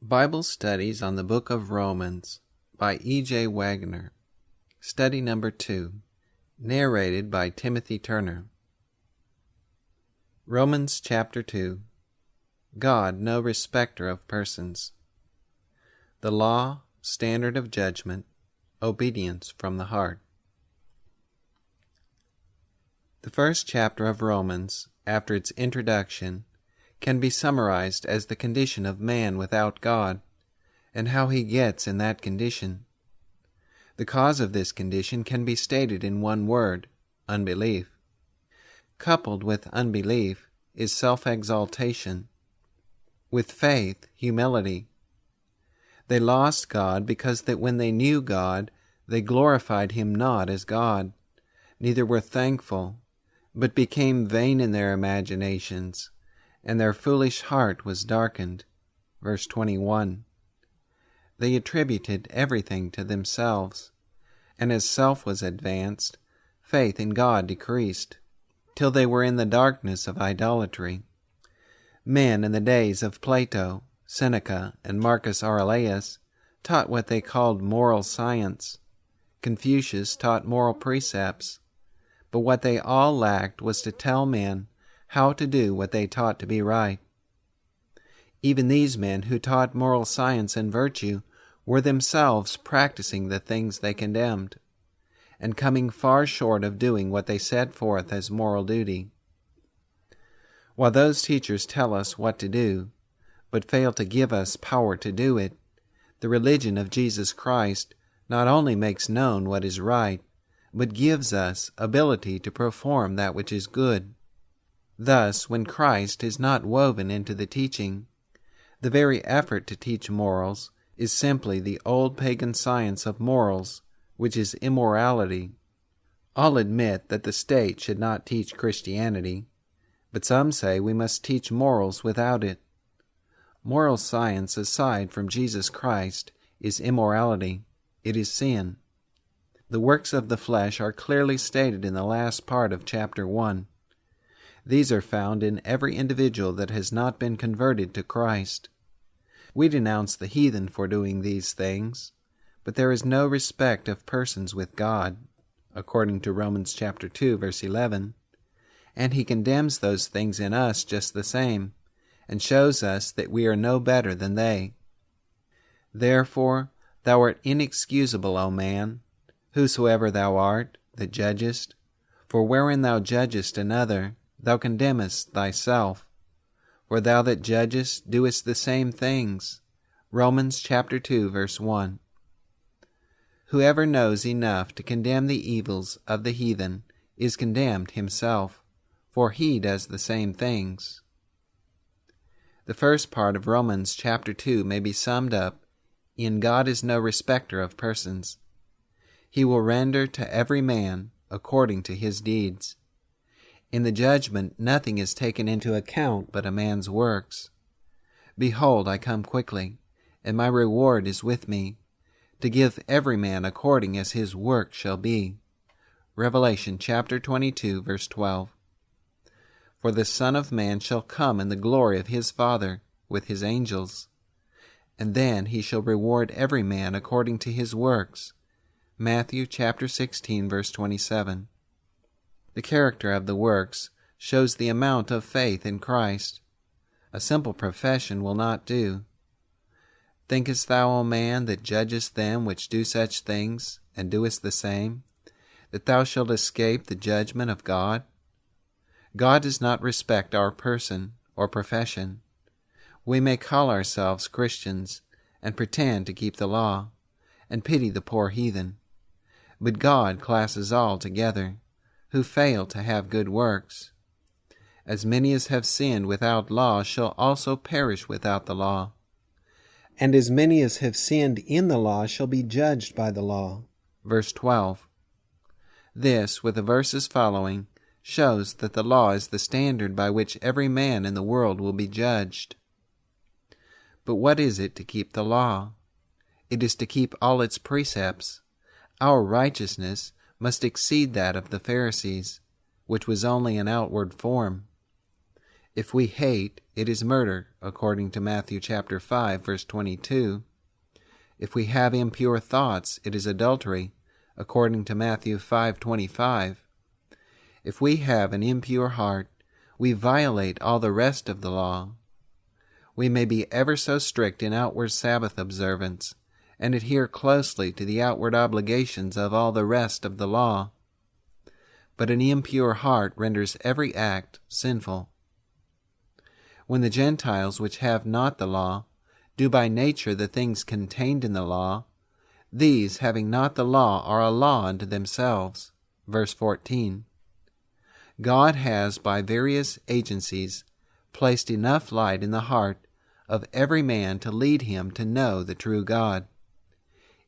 Bible Studies on the Book of Romans by E.J. Waggoner. Study number 2. Narrated by Timothy Turner. Romans chapter 2. God no respecter of persons. The law, standard of judgment, obedience from the heart. The first chapter of Romans, after its introduction, can be summarized as the condition of man without God, and how he gets in that condition. The cause of this condition can be stated in one word: unbelief. Coupled with unbelief is self-exaltation. With faith, humility. They lost God because that when they knew God, they glorified him not as God, neither were thankful, but became vain in their imaginations, and their foolish heart was darkened. Verse 21. They attributed everything to themselves, and as self was advanced, faith in God decreased, till they were in the darkness of idolatry. Men in the days of Plato, Seneca, and Marcus Aurelius taught what they called moral science. Confucius taught moral precepts, but what they all lacked was to tell men how to do what they taught to be right. Even these men who taught moral science and virtue were themselves practicing the things they condemned, and coming far short of doing what they set forth as moral duty. While those teachers tell us what to do, but fail to give us power to do it, the religion of Jesus Christ not only makes known what is right, but gives us ability to perform that which is good. Thus, when Christ is not woven into the teaching, the very effort to teach morals is simply the old pagan science of morals, which is immorality. All admit that the state should not teach Christianity, but some say we must teach morals without it. Moral science, aside from Jesus Christ, is immorality. It is sin. The works of the flesh are clearly stated in the last part of chapter 1. These are found in every individual that has not been converted to Christ. We denounce the heathen for doing these things, but there is no respect of persons with God, according to Romans chapter 2, verse 11, and he condemns those things in us just the same, and shows us that we are no better than they. Therefore, thou art inexcusable, O man, whosoever thou art, that judgest, for wherein thou judgest another, thou condemnest thyself, for thou that judgest doest the same things. Romans chapter 2, verse 1. Whoever knows enough to condemn the evils of the heathen is condemned himself, for he does the same things. The first part of Romans chapter 2 may be summed up in God is no respecter of persons. He will render to every man according to his deeds. In the judgment nothing is taken into account but a man's works. Behold, I come quickly, and my reward is with me, to give every man according as his work shall be. Revelation chapter 22, verse 12. For the Son of Man shall come in the glory of his Father with his angels, and then he shall reward every man according to his works. Matthew chapter 16, verse 27. The character of the works shows the amount of faith in Christ. A simple profession will not do. Thinkest thou, O man, that judgest them which do such things, and doest the same, that thou shalt escape the judgment of God? God does not respect our person or profession. We may call ourselves Christians, and pretend to keep the law, and pity the poor heathen. But God classes all together, who fail to have good works. As many as have sinned without law shall also perish without the law. And as many as have sinned in the law shall be judged by the law. Verse 12. This, with the verses following, shows that the law is the standard by which every man in the world will be judged. But what is it to keep the law? It is to keep all its precepts. Our righteousness must exceed that of the Pharisees, which was only an outward form. If we hate, it is murder, according to Matthew chapter 5, verse 22. If we have impure thoughts, it is adultery, according to Matthew 5:25. If we have an impure heart, we violate all the rest of the law. We may be ever so strict in outward Sabbath observance, and adhere closely to the outward obligations of all the rest of the law, but an impure heart renders every act sinful. When the Gentiles, which have not the law, do by nature the things contained in the law, these, having not the law, are a law unto themselves. Verse 14. God has, by various agencies, placed enough light in the heart of every man to lead him to know the true God.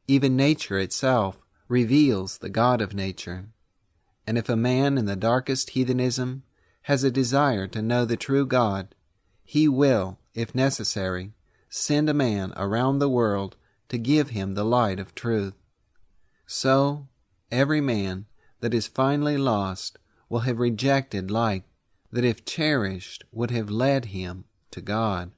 Even nature itself reveals the God of nature. And if a man in the darkest heathenism has a desire to know the true God, he will, if necessary, send a man around the world to give him the light of truth. So, every man that is finally lost will have rejected light that, if cherished, would have led him to God.